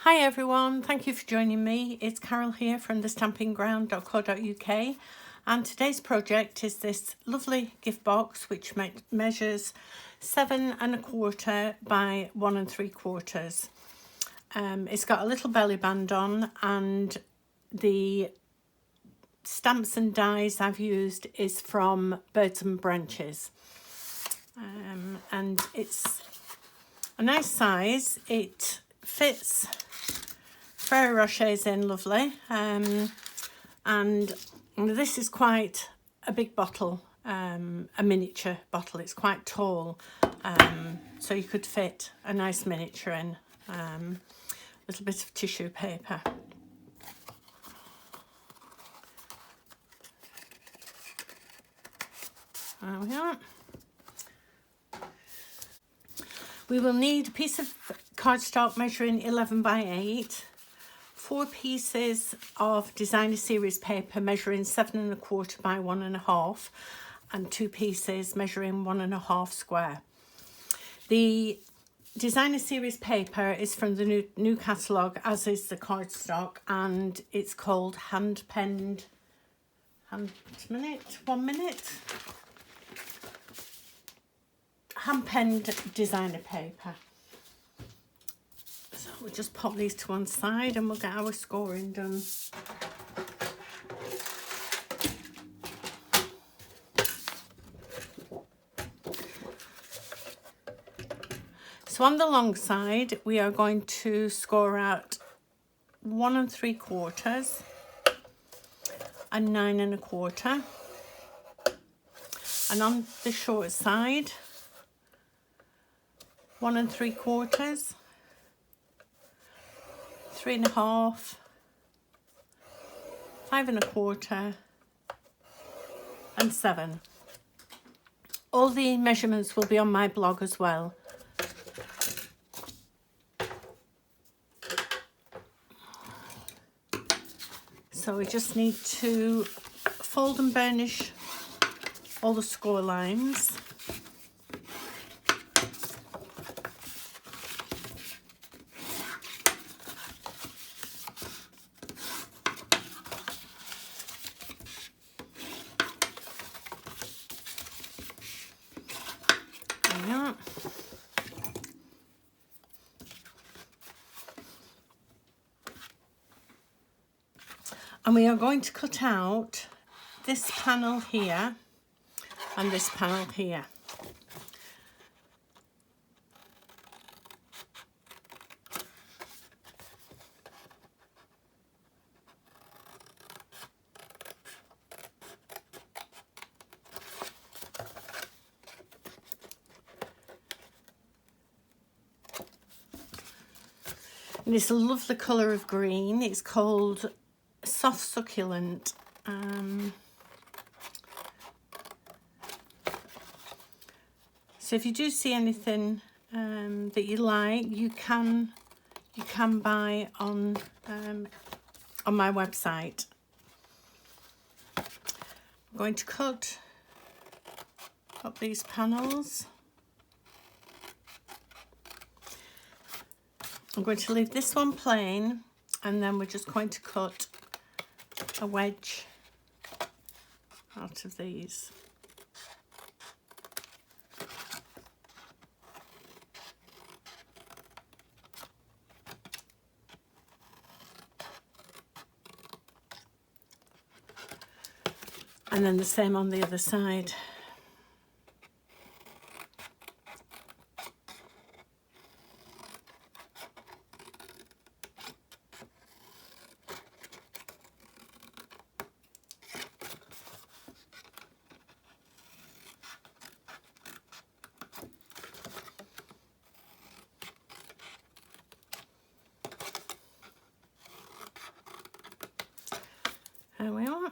Hi everyone, thank you for joining me. It's Carol here from the stampingground.co.uk, and today's project is this lovely gift box which measures 7 1/4 by 1 3/4. It's got a little belly band on, and the stamps and dies I've used is from Birds and Branches, and it's a nice size. It fits Ferrero Rochers in lovely, and this is quite a big bottle, a miniature bottle. It's quite tall, so you could fit a nice miniature in. A little bit of tissue paper. There we are. We will need a piece of cardstock measuring 11 by 8, 4 pieces of designer series paper measuring 7 1/4 by 1 1/2, and 2 pieces measuring 1 1/2 square. The designer series paper is from the new catalogue, as is the cardstock, and it's called hand penned designer paper. So we'll just pop these to one side and we'll get our scoring done. So on the long side, we are going to score out 1 3/4 and 9 1/4. And on the short side, 1 3/4, 3 1/2, 5 1/4, and 7. All the measurements will be on my blog as well. So we just need to fold and burnish all the score lines. And we are going to cut out this panel here and this panel here. And it's a lovely colour of green. It's called Soft Succulent. So if you do see anything that you like, you can buy on my website. I'm going to cut up these panels. I'm going to leave this one plain, and then we're just going to cut a wedge out of these. And then the same on the other side. There we are.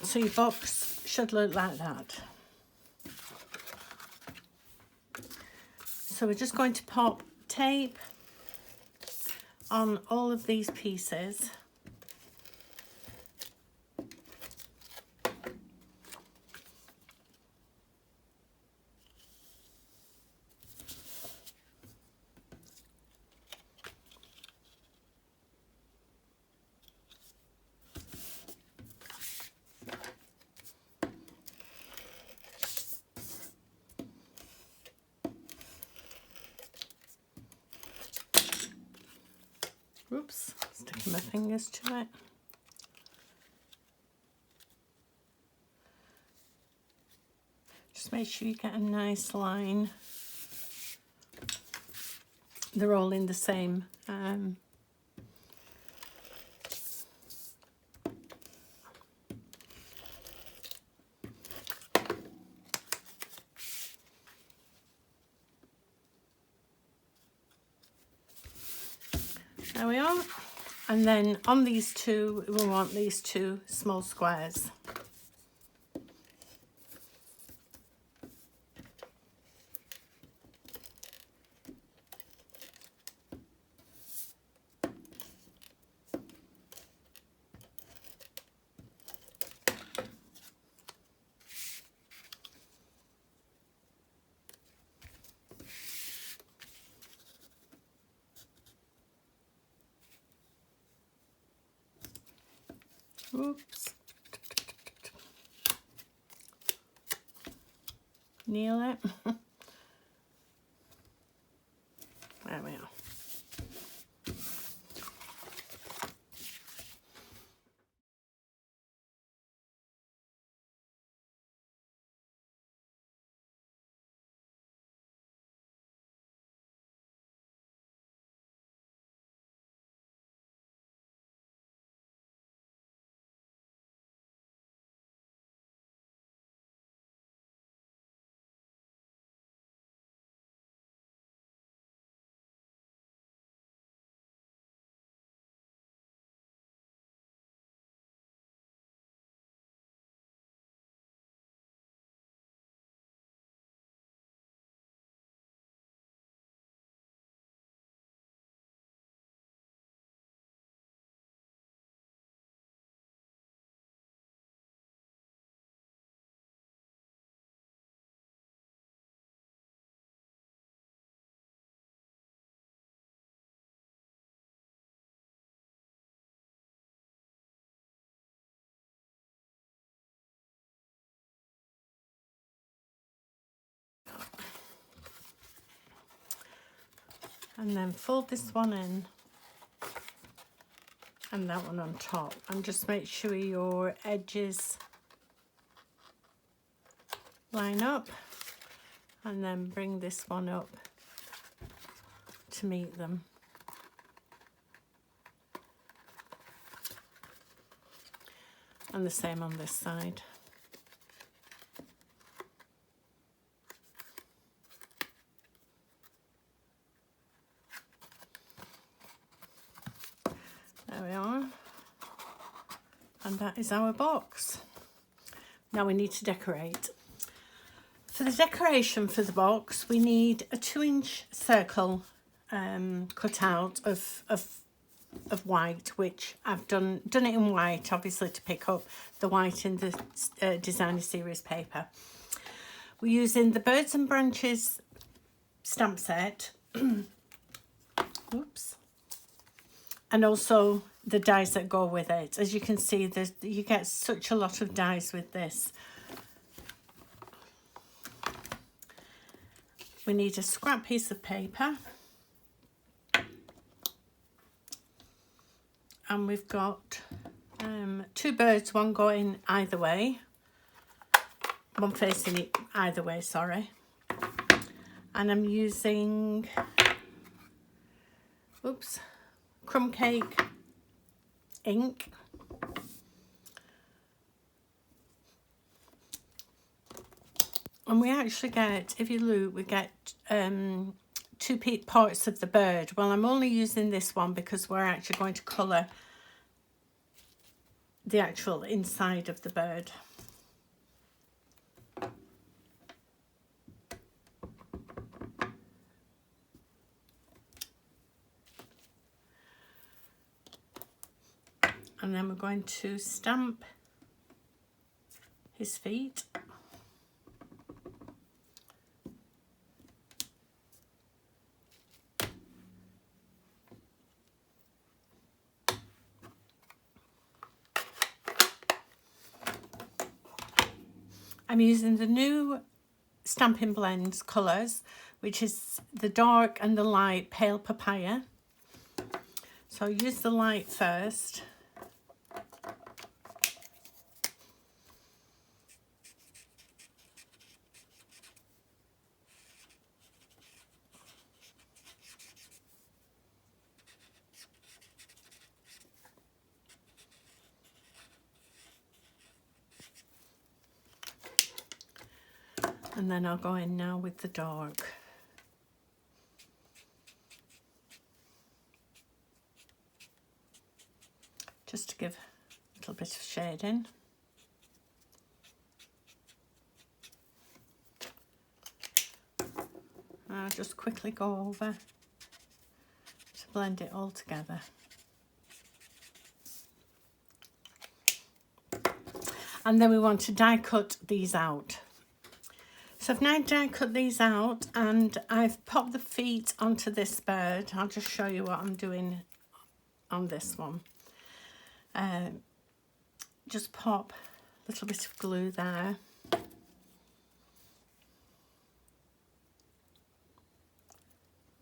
So your box should look like that. So we're just going to pop tape on all of these pieces. Oops, sticking my fingers to it. Just make sure you get a nice line. They're all in the same there we are. And then on these two, we want these two small squares. Oops. Nail it. There we are. And then fold this one in and that one on top, and just make sure your edges line up, and then bring this one up to meet them. And the same on this side. There we are. And that is our box. Now we need to decorate. For the decoration for the box, we need a 2-inch circle cut out of white, which I've done it in white, obviously, to pick up the white in the designer series paper. We're using the Birds and Branches stamp set. Oops. And also the dies that go with it. As you can see, you get such a lot of dies with this. We need a scrap piece of paper. And we've got 2 birds, one going either way. One facing it either way, sorry. And I'm using, oops, crumb cake ink. And we actually get, if you look, we get 2 parts of the bird. Well, I'm only using this one because we're actually going to colour the actual inside of the bird. And then we're going to stamp his feet. I'm using the new Stampin' Blends colours, which is the dark and the light pale papaya. So use the light first. And then I'll go in now with the dark. Just to give a little bit of shading. I'll just quickly go over to blend it all together. And then we want to die cut these out. So I've now die cut these out, and I've popped the feet onto this bird. I'll just show you what I'm doing on this one. Just pop a little bit of glue there.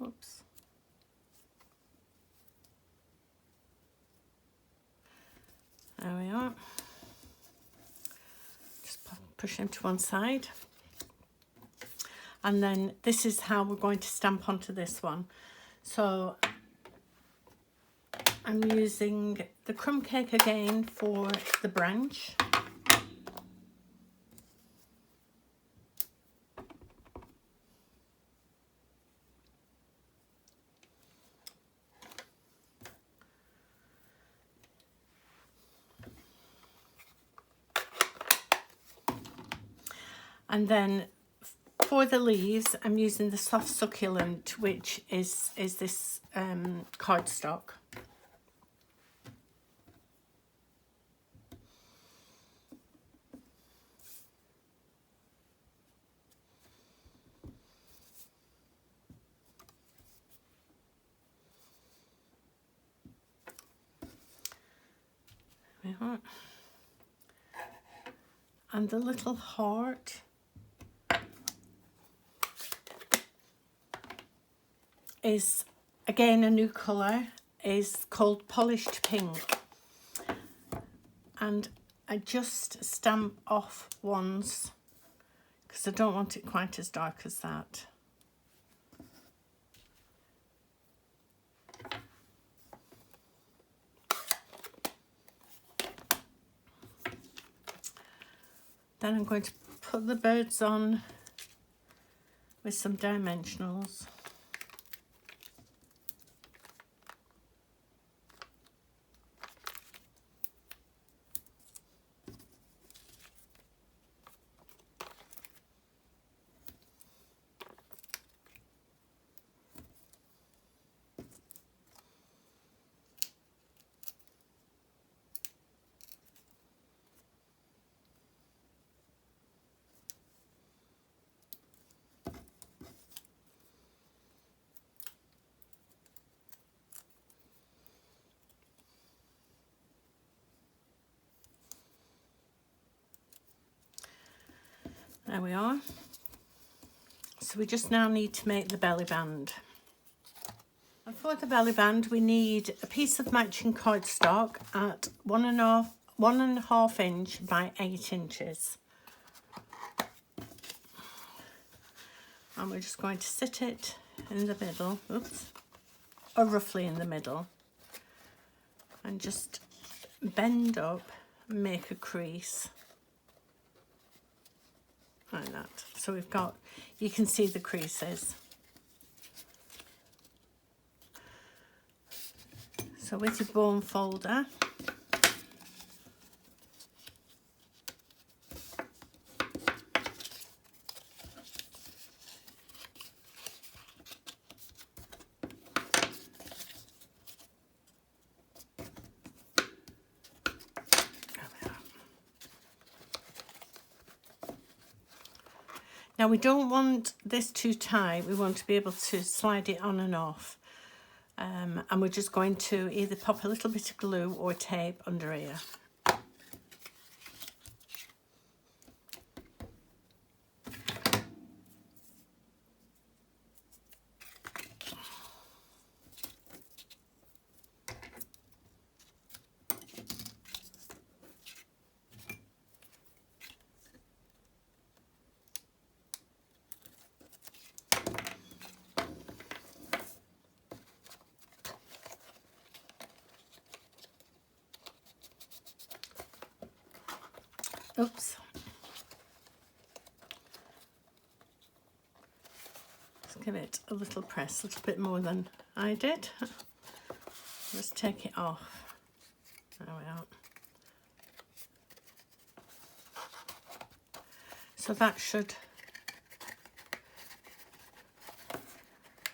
Oops. There we are. Just push him to one side. And then this is how we're going to stamp onto this one. So I'm using the crumb cake again for the branch. And then for the leaves, I'm using the soft succulent, which is this cardstock. There we are. And the little heart is again a new colour, is called Polished Pink, and I just stamp off once because I don't want it quite as dark as that. Then I'm going to put the birds on with some dimensionals. There we are. So we just now need to make the belly band. And for the belly band, we need a piece of matching cardstock at 1.5 inch by 8 inches. And we're just going to sit it in the middle, oops, or roughly in the middle, and just bend up and make a crease. Like that. So we've got, you can see the creases. So with your bone folder, now we don't want this too tight, we want to be able to slide it on and off. And we're just going to either pop a little bit of glue or tape under here. Oops. Let's give it a little press, a little bit more than I did. Just take it off. There we are. So that should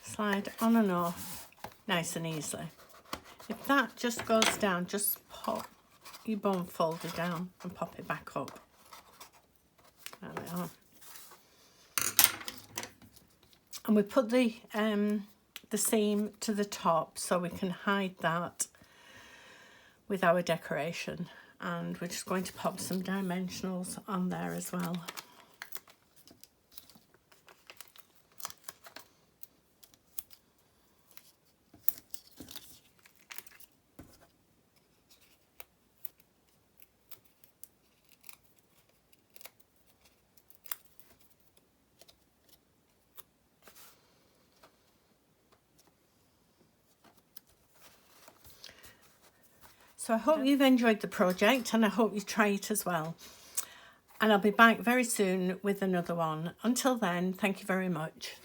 slide on and off nice and easily. If that just goes down, just pop your bone folder down and pop it back up. There we are. And we put the seam to the top so we can hide that with our decoration. And we're just going to pop some dimensionals on there as well. So I hope you've enjoyed the project and I hope you try it as well. And I'll be back very soon with another one. Until then, thank you very much.